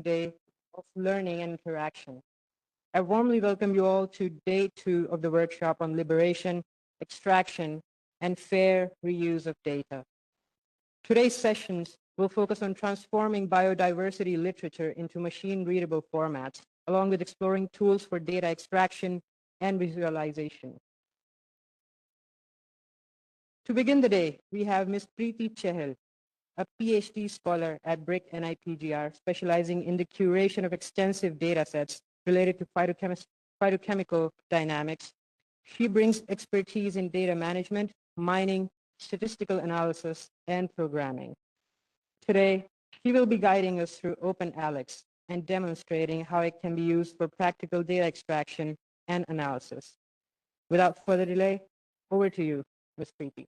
day of learning and interaction. I warmly welcome you all to day 2 of the workshop on liberation, extraction, and fair reuse of data. Today's sessions will focus on transforming biodiversity literature into machine-readable formats, along with exploring tools for data extraction and visualization. To begin the day, we have Ms. Preeti Chehel, a PhD scholar at BRIC NIPGR, specializing in the curation of extensive data sets related to phytochemical dynamics. She brings expertise in data management, mining, statistical analysis, and programming. Today, she will be guiding us through OpenAlex and demonstrating how it can be used for practical data extraction and analysis. Without further delay, over to you, Ms. Preeti.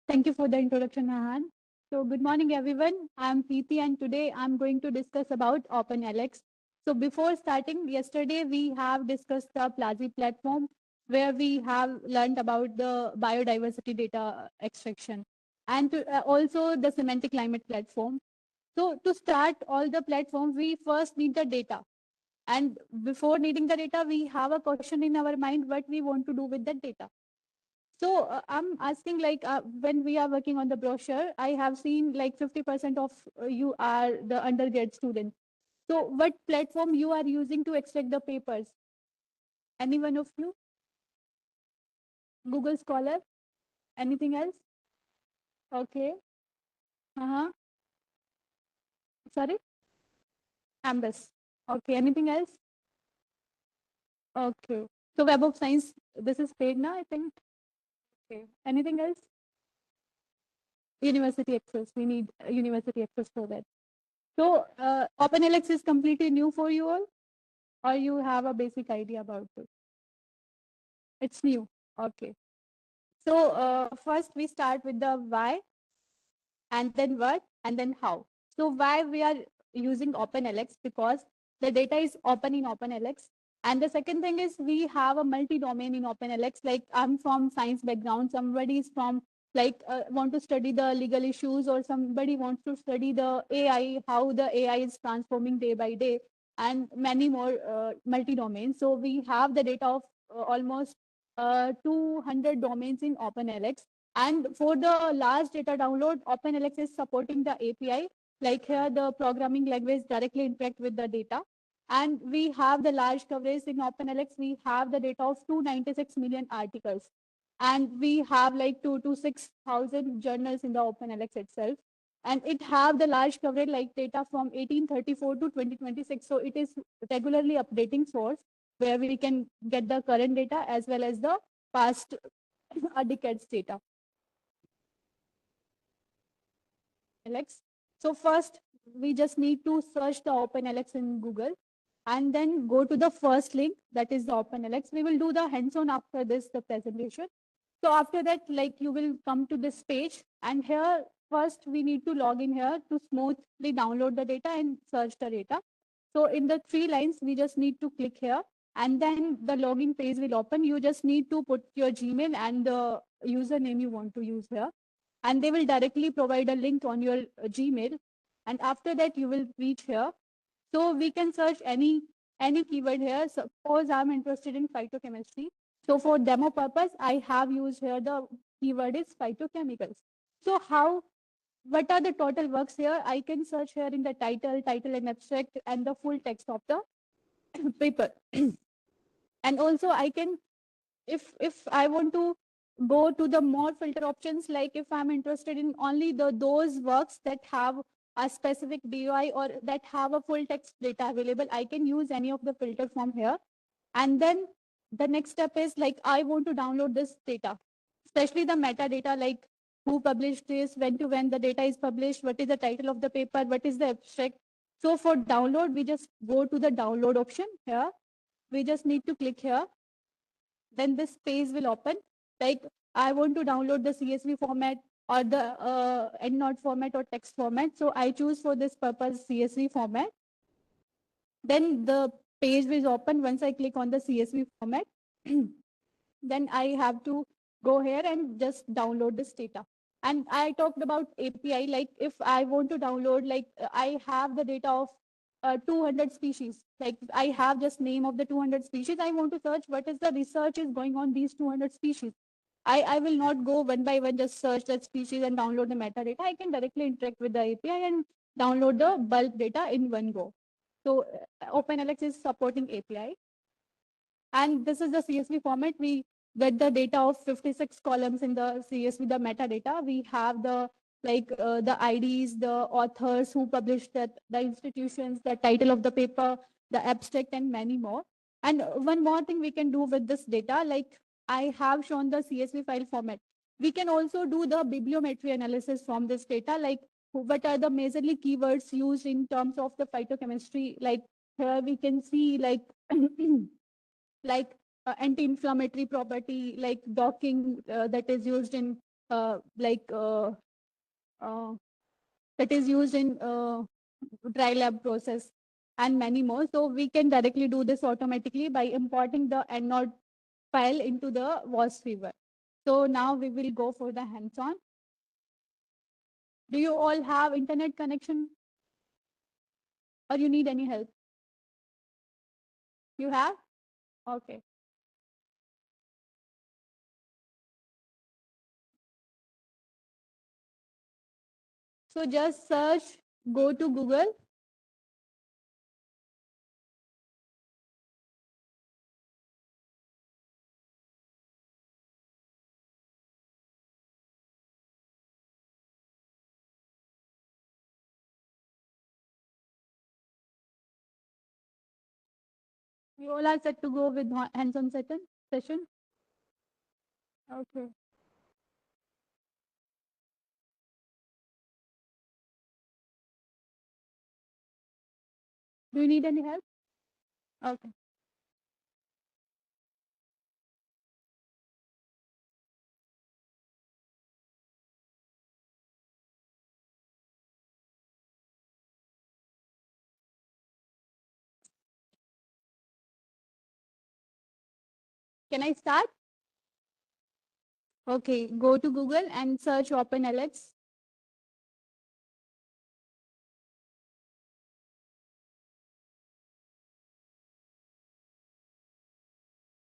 Thank you for the introduction, Mahan. So good morning, everyone. I'm Preeti, and today I'm going to discuss about OpenAlex. So before starting, yesterday we have discussed the Plazi platform, where we have learned about the biodiversity data extraction and also the semantic climate platform. So to start all the platform, we first need the data. And before needing the data, we have a question in our mind what we want to do with that data. So I'm asking, like, when we are working on the brochure, I have seen like 50% of you are the undergrad students. So what platform you are using to extract the papers? Any one of you? Google Scholar? Anything else? Okay. Uh-huh. Sorry? Ambas. Okay. Anything else? Okay. So Web of Science, this is paid now, I think. Okay. Anything else? University access. We need university access for that. So OpenAlex is completely new for you all, or you have a basic idea about it? It's new. Okay. So first we start with the why, and then what, and then how. So why we are using OpenAlex? Because the data is open in OpenAlex. And the second thing is we have a multi-domain in OpenAlex. Like I'm from science background, somebody is from like want to study the legal issues, or somebody wants to study the AI, how the AI is transforming day by day, and many more multi-domains. So we have the data of almost 200 domains in OpenAlex. And for the large data download, OpenAlex is supporting the API. Like here, the programming language directly interact with the data. And we have the large coverage in OpenAlex. We have the data of 296 million articles. And we have like 2 to 6,000 journals in the OpenAlex itself. And it have the large coverage like data from 1834 to 2026. So it is regularly updating source where we can get the current data as well as the past decades data. Alex. So first, we just need to search the OpenAlex in Google and then go to the first link, that is the OpenAlex. We will do the hands-on after this, the presentation. So after that, like you will come to this page, and here first we need to log in here to smoothly download the data and search the data. So in the 3 lines, we just need to click here, and then the login page will open. You just need to put your Gmail and the username you want to use here, and they will directly provide a link on your Gmail. And after that, you will reach here. So we can search any keyword here. Suppose I'm interested in phytochemistry. So for demo purpose, I have used here the keyword is phytochemicals. So what are the total works here? I can search here in the title and abstract, and the full text of the paper. And also I can, if I want to go to the more filter options, like if I'm interested in only those works that have a specific DOI or that have a full text data available, I can use any of the filter from here. And then the next step is like I want to download this data, especially the metadata, like who published this, when to when the data is published, what is the title of the paper, what is the abstract. So for download, we just go to the download option here. We just need to click here. Then this page will open. Like I want to download the CSV format or the EndNote format or text format. So I choose for this purpose CSV format. Then the page will open once I click on the CSV format. Then I have to go here and just download this data. And I talked about API, like if I want to download, like I have the data of 200 species, like I have just name of the 200 species. I want to search what is the research is going on these 200 species. I will not go one by one, just search that species and download the metadata. I can directly interact with the API and download the bulk data in one go. So OpenAlex is supporting API. And this is the CSV format. We get the data of 56 columns in the CSV, the metadata. We have the the IDs, the authors who published that, the institutions, the title of the paper, the abstract, and many more. And one more thing we can do with this data, like I have shown the CSV file format. We can also do the bibliometry analysis from this data, like what are the majorly keywords used in terms of the phytochemistry. Like here we can see like like anti-inflammatory property, like docking that is used in uh, that is used in dry lab process and many more. So we can directly do this automatically by importing the EndNote file into the WAS viewer. So now we will go for the hands-on. Do you all have internet connection or you need any help? You have? Okay. So just search, go to Google. You all are set to go with hands-on session. Okay. Do you need any help? Okay. Can I start? Okay. Go to Google and search OpenAlex.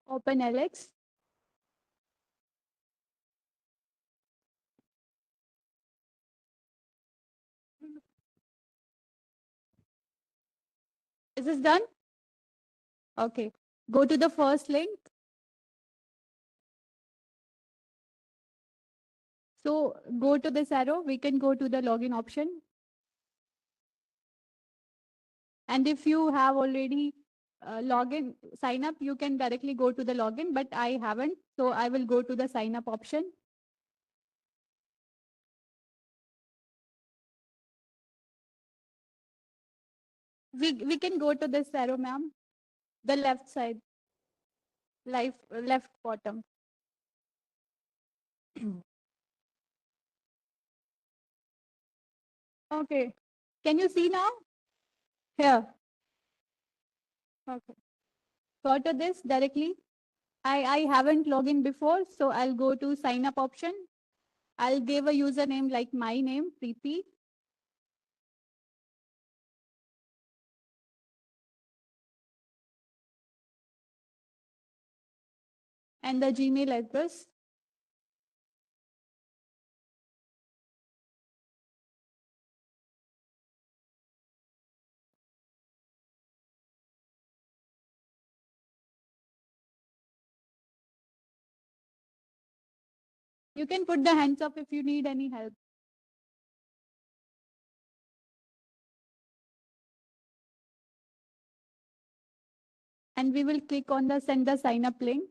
OpenAlex. Is this done? Okay. Go to the first link. So go to this arrow. We can go to the login option. And if you have already login, sign up, you can directly go to the login, but I haven't. So I will go to the sign up option. We can go to this arrow, ma'am. The left side, left bottom. Okay. Can you see now? Here. Okay. Go to this directly. I haven't logged in before, so I'll go to sign up option. I'll give a username like my name, Preeti. And the Gmail address. You can put the hands up if you need any help. And we will click on the send the sign up link.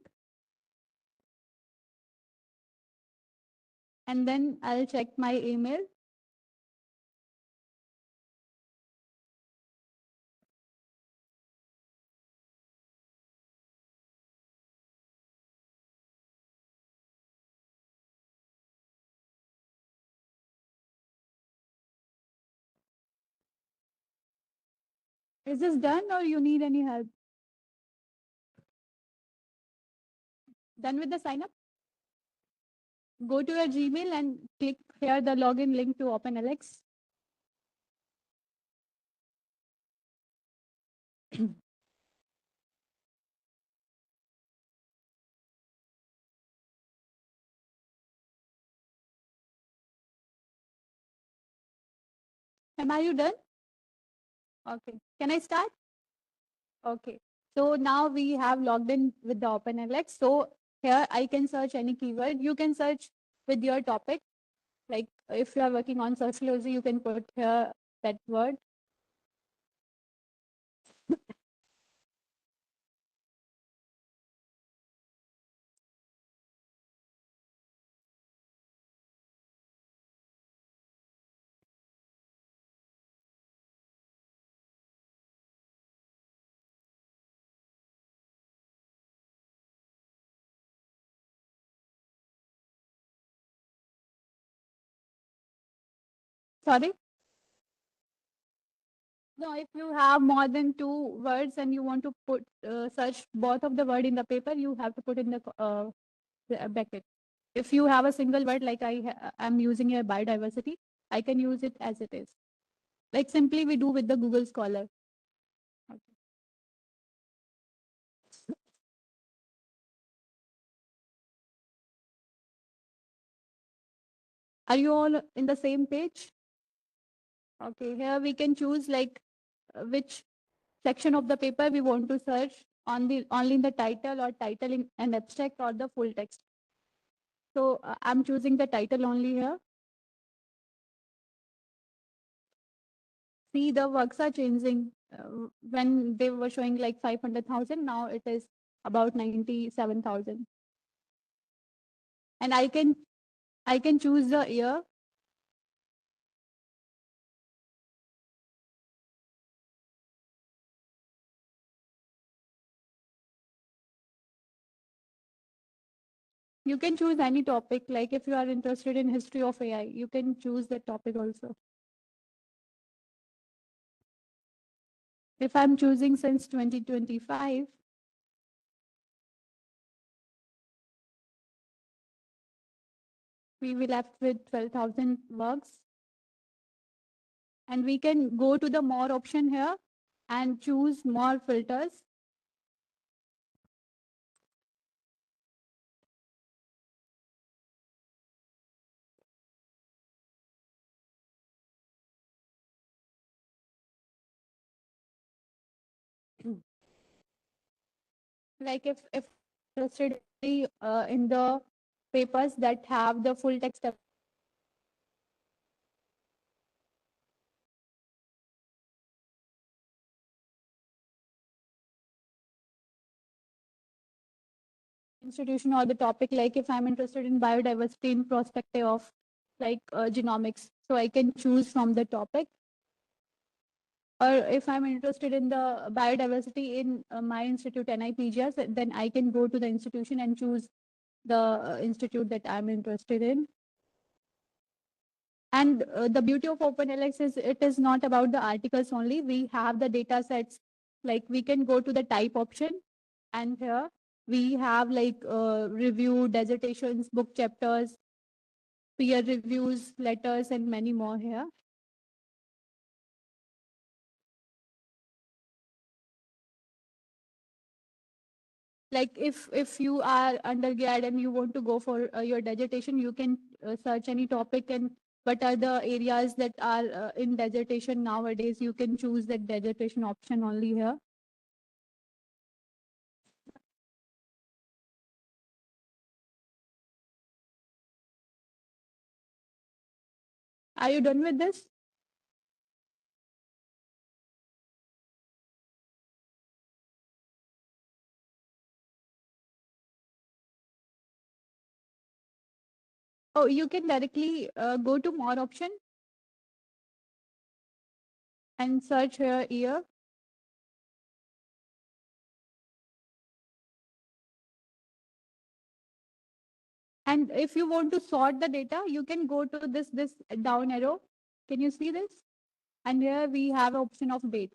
And then I'll check my email. Is this done or you need any help? Done with the sign up? Go to your Gmail and click here the login link to OpenAlex. Are you done? Okay. Can I start? Okay. So now we have logged in with the OpenAlex. So here I can search any keyword. You can search with your topic. Like if you are working on sociology, you can put here that word. Sorry. No, if you have more than two words and you want to put search both of the word in the paper, you have to put in the bracket. If you have a single word like I'm using here biodiversity, I can use it as it is. Like simply we do with the Google Scholar. Okay. Are you all in the same page? Okay, here we can choose like which section of the paper we want to search on the only in the title or title in an abstract or the full text. So I'm choosing the title only here. See, the works are changing. When they were showing like 500,000, now it is about 97,000. And I can choose the year. You can choose any topic. Like if you are interested in history of AI, you can choose that topic also. If I'm choosing since 2025, we will left with 12,000 works. And we can go to the more option here and choose more filters. Like if interested in the papers that have the full text institution or the topic, like if I'm interested in biodiversity in perspective of like genomics, so I can choose from the topic. Or if I'm interested in the biodiversity in my institute NIPGS, then I can go to the institution and choose the institute that I'm interested in. And the beauty of OpenAlex is it is not about the articles only. We have the data sets, like we can go to the type option, and here we have like review, dissertations, book chapters, peer reviews, letters, and many more here. Like if you are undergrad and you want to go for your dissertation, you can search any topic and what are the areas that are in dissertation nowadays. You can choose that dissertation option only here. Are you done with this? Oh, you can directly go to more option and search here year. And if you want to sort the data, you can go to this down arrow. Can you see this? And here we have option of date.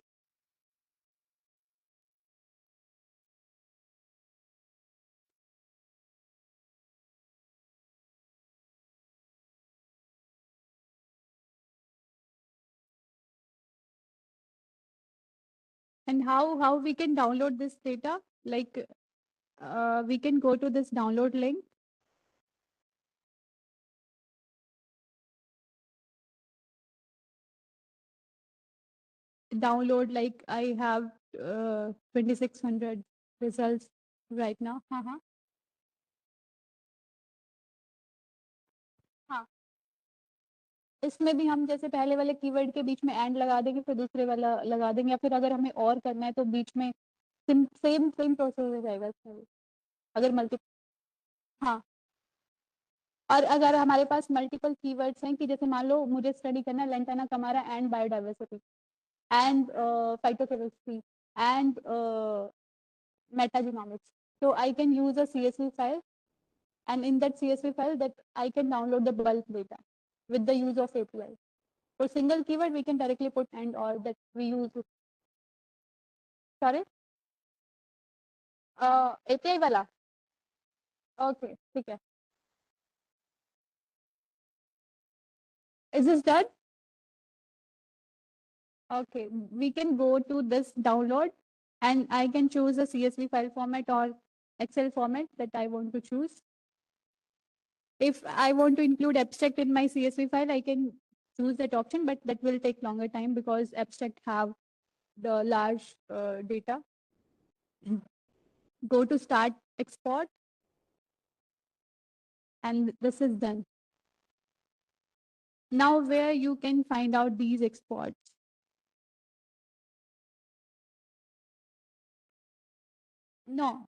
And how we can download this data? Like we can go to this download link. Download, like I have 2600 results right now. हाँ, इसमें भी हम जैसे पहले वाले keyword के बीच में and लगा देंगे, फिर दूसरे वाला लगा देंगे, या फिर अगर हमें और करना है तो बीच में सेम प्रोसेस हो जाएगा इसमें भी। अगर मल्टी हाँ, और अगर हमारे पास मल्टीपल कीवर्ड्स हैं कि जैसे मान लो मुझे स्टडी करना है Lantana camara and biodiversity and phytochemistry and metagenomics. So I can use a CSV file, and in that CSV file that I can download the bulk data with the use of API. For single keyword, we can directly put and or that we use. Sorry? API वाला? Okay, ठीक है. Is this done? Okay, we can go to this download and I can choose a CSV file format or Excel format that I want to choose. If I want to include abstract in my CSV file, I can choose that option, but that will take longer time because abstract have the large data. Go to start export, and this is done. Now where you can find out these exports. No.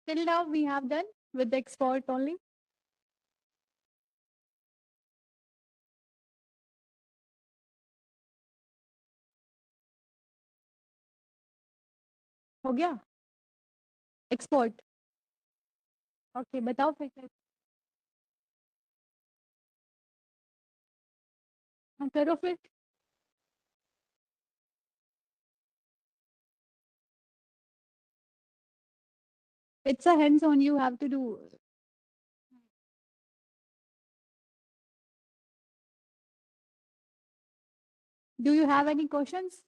Till now we have done with the export only. हो गया? Export. Okay, बताओ फिर कैसे? हाँ, करो फिर. It's a hands-on, you have to do. Do you have any questions?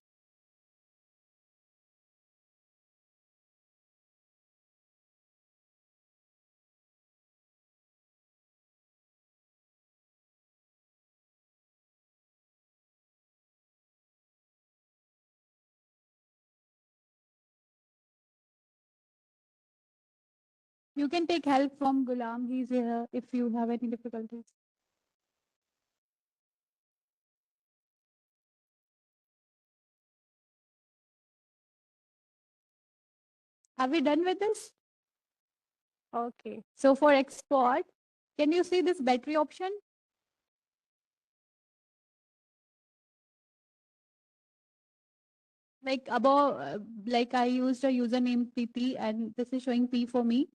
You can take help from Gulam. He's here if you have any difficulties. Are we done with this? Okay. So for export, can you see this battery option? Like above, like I used a username PP and this is showing P for me.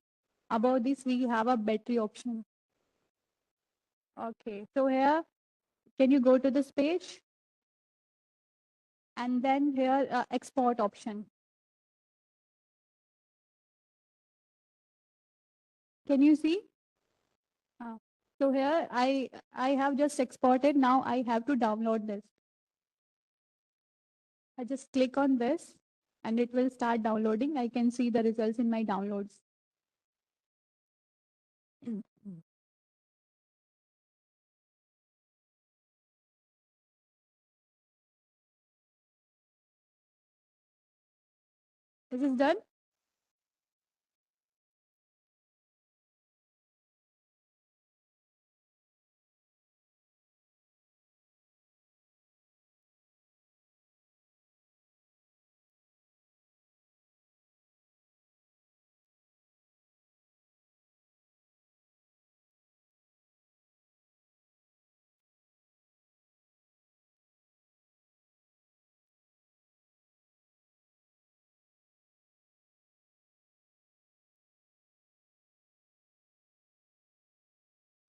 Above this, we have a battery option. Okay. So here, can you go to this page? And then here, export option. Can you see? So here, I have just exported. Now I have to download this. I just click on this and it will start downloading. I can see the results in my downloads. This is done.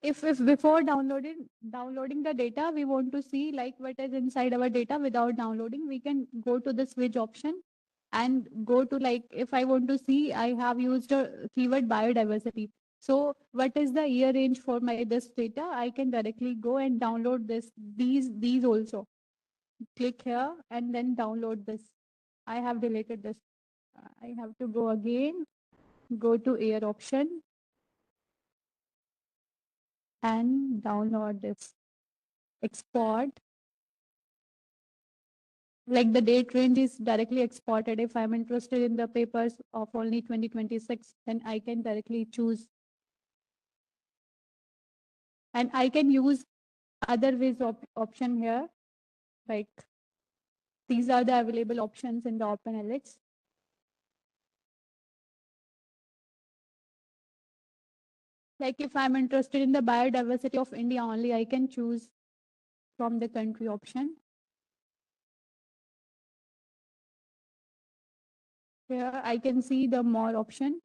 If before downloading the data, we want to see like what is inside our data without downloading, we can go to the switch option and go to, like, if I want to see, I have used a keyword biodiversity. So what is the year range for my this data? I can directly go and download these also. Click here and then download this. I have deleted this. I have to go again, go to air option and download this. Export. Like the date range is directly exported. If I'm interested in the papers of only 2026, then I can directly choose. And I can use other ways of option here. Like these are the available options in the OpenAlex. Like if I'm interested in the biodiversity of India only, I can choose from the country option. Here I can see the more option.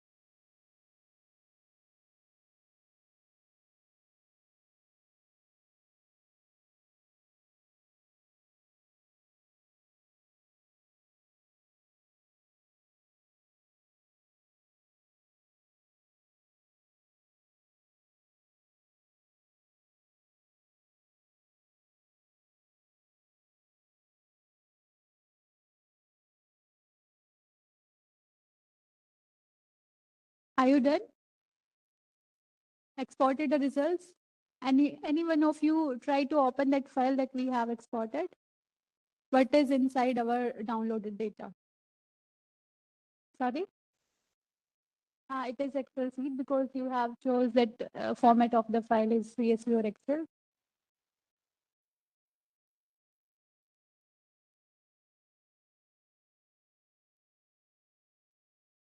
Are you done? Exported the results? Any one of you try to open that file that we have exported? What is inside our downloaded data? Sorry? It is Excel sheet because you have chose that format of the file is CSV or Excel.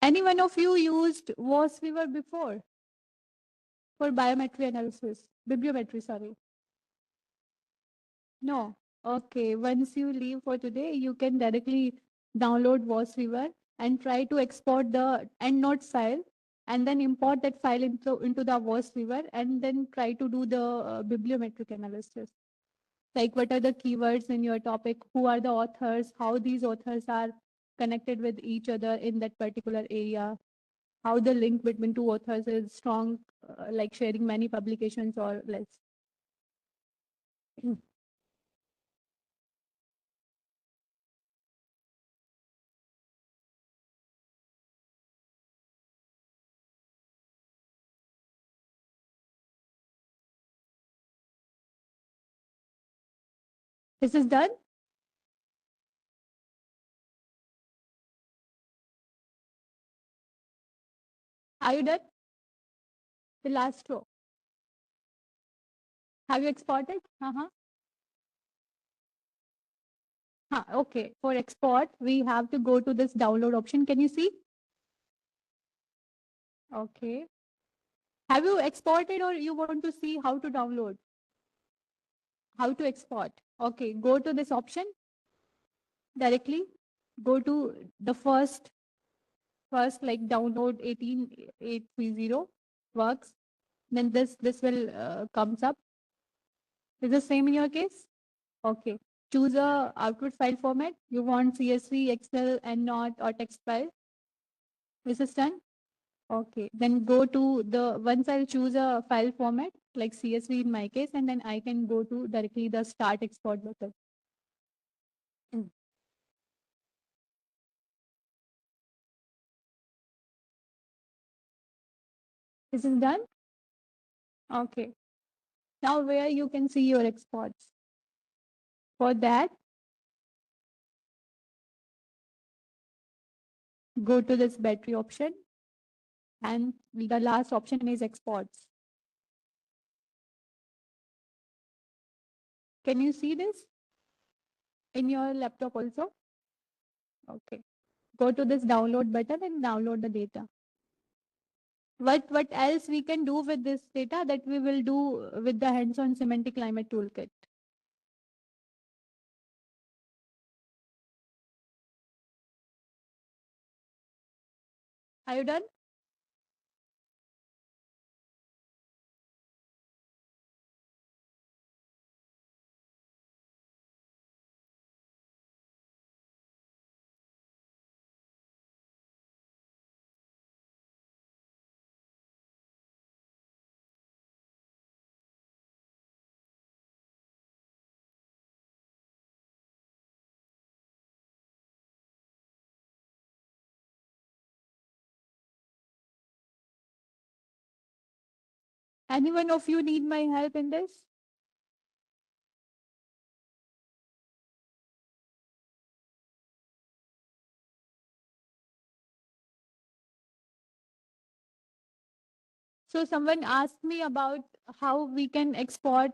Any one of you used WASWeaver before for biometry analysis? Bibliometry, sorry. No. Okay. Once you leave for today, you can directly download WASWeaver and try to export the EndNote file and then import that file into the WASWeaver and then try to do the bibliometric analysis. Like what are the keywords in your topic, who are the authors, how these authors are connected with each other in that particular area, how the link between two authors is strong, like sharing many publications or less. This is done. Are you done? The last row. Have you exported? Okay. For export, we have to go to this download option. Can you see? Okay. Have you exported or you want to see how to download? How to export? Okay. Go to this option directly. Go to the first like download 18830 works. Then this will comes up. Is the same in your case? Okay. Choose a output file format. You want CSV, Excel, and not or text file. This is done. Okay. Then go to the once I'll choose a file format like CSV in my case, and then I can go to directly the start export button. Mm. This is done. Okay. Now where you can see your exports. For that, go to this battery option, and the last option is exports. Can you see this in your laptop also? Okay. Go to this download button and download the data. What else we can do with this data that we will do with the hands-on semantic climate toolkit? Are you done? Anyone of you need my help in this? So someone asked me about how we can export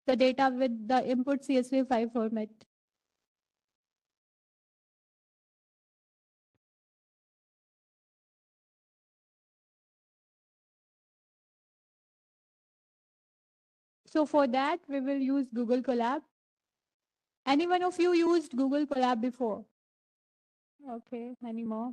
the data with the input CSV5 format. So for that, we will use Google Colab. Anyone of you used Google Colab before? Okay, any more?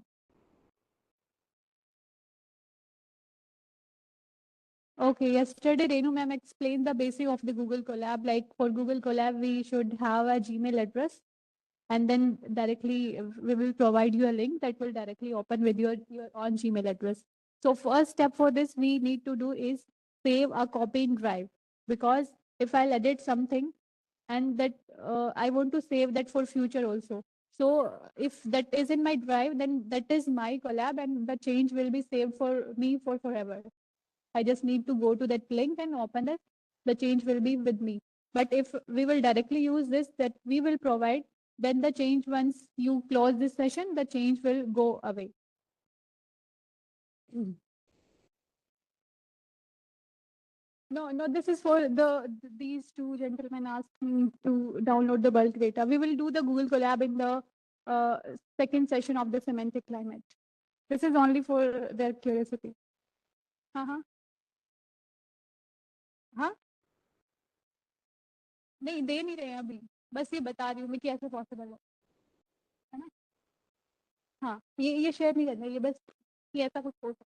Okay, yesterday Renu ma'am explained the basic of the Google Colab. Like for Google Colab, we should have a Gmail address, and then directly we will provide you a link that will directly open with your own Gmail address. So first step for this we need to do is save a copy in Drive, because if I'll edit something and that I want to save that for future also. So if that is in my Drive, then that is my collab and the change will be saved for me for forever. I just need to go to that link and open it. The change will be with me. But if we will directly use this, that we will provide, then the change, once you close this session, the change will go away. Mm. No, no, this is for these two gentlemen asked me to download the bulk data. We will do the Google Colab in the uh, second session of the semantic climate. This is only for their curiosity. हाँ हाँ, नहीं दे नहीं रहे हैं अभी, बस ये बता रही हूँ मैं कि ऐसे पॉसिबल है ना. हाँ, ये शेयर नहीं करना, ये बस कि ऐसा कुछ हो सकता.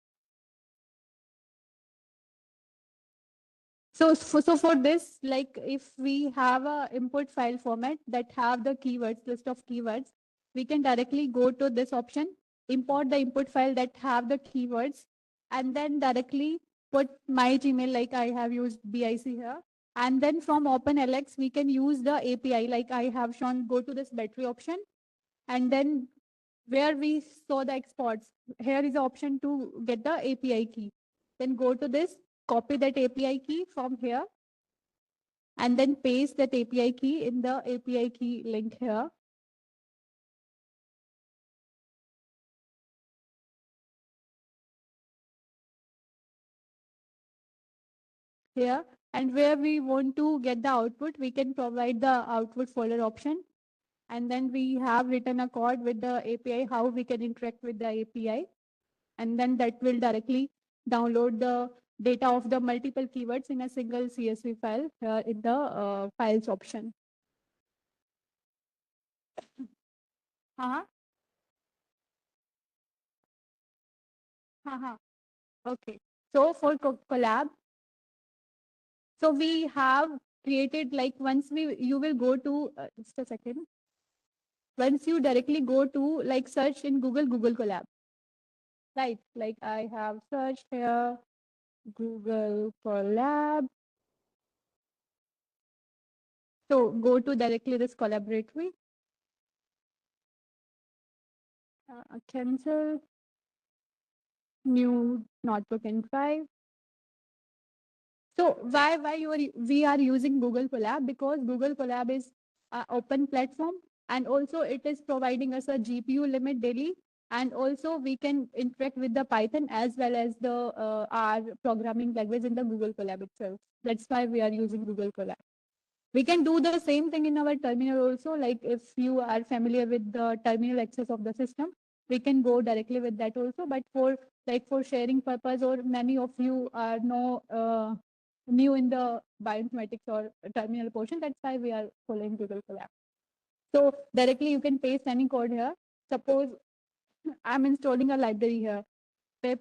So for this, like if we have a input file format that have the keywords, list of keywords, we can directly go to this option, import the input file that have the keywords, and then directly put my Gmail, like I have used BIC here. And then from OpenAlex, we can use the API, like I have shown, go to this battery option, and then where we saw the exports, here is the option to get the API key. Then go to this, copy that API key from here, and then paste that API key in the API key link here. Here, and where we want to get the output, we can provide the output folder option. And then we have written a code with the API, how we can interact with the API. And then that will directly download the data of the multiple keywords in a single CSV file here in the files option. Uh-huh. Uh-huh. Okay. So for collab, so we have created, like once you will go to, just a second. Once you directly go to like search in Google Collab, right? Like I have searched here, Google Collab. So go to directly this collaboratory, cancel, new notebook in Drive. So why we are using Google Colab? Because Google Colab is an open platform, and also it is providing us a GPU limit daily, and also we can interact with the Python as well as the our programming language in the Google Colab itself. That's why we are using Google Colab. We can do the same thing in our terminal also. Like if you are familiar with the terminal access of the system, we can go directly with that also. But for like for sharing purpose, or many of you are no new in the bioinformatics or terminal portion, that's why we are following Google Colab. So directly you can paste any code here. Suppose I'm installing a library here. Pep,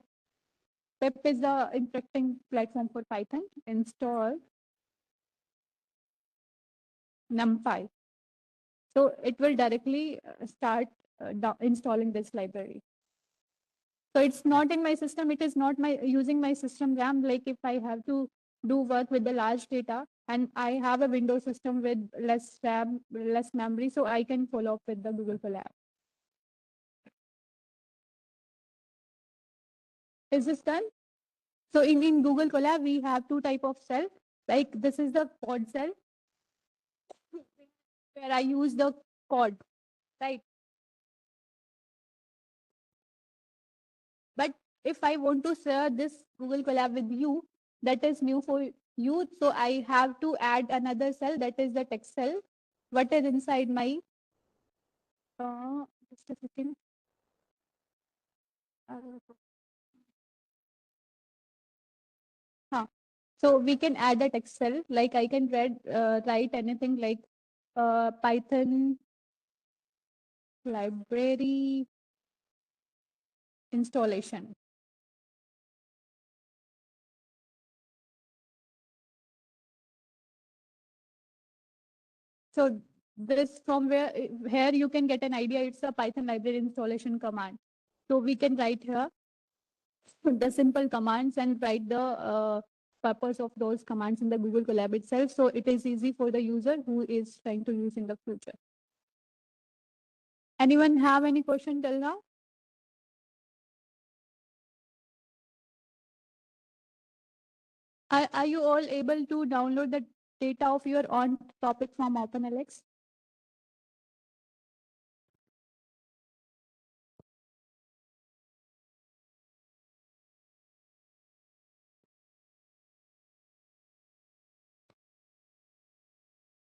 Pep is the interacting platform for Python. Install NumPy. So it will directly start installing this library. So it's not in my system. It is not my using my system RAM. Like if I have to do work with the large data and I have a Windows system with less RAM, less memory, so I can follow up with the Google Colab. Is this done? So in Google Colab, we have two type of cell. Like this is the code cell where I use the code, right? But if I want to share this Google Colab with you, that is new for you. So I have to add another cell, that is the text cell. What is inside my, just a second. Huh. So we can add a text cell, like I can write anything like Python library installation. So this from where here you can get an idea. It's a Python library installation command. So we can write here the simple commands and write the purpose of those commands in the Google Colab itself. So it is easy for the user who is trying to use in the future. Anyone have any question till now? Are you all able to download the data of your own topic from OpenAlex?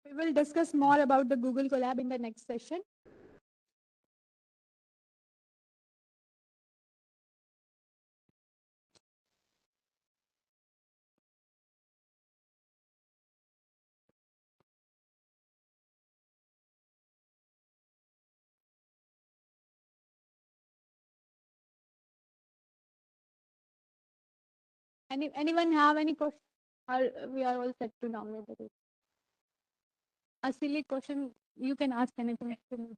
We will discuss more about the Google Colab in the next session. Anyone have any question? Or we are all set to download it? A silly question, you can ask anything to me.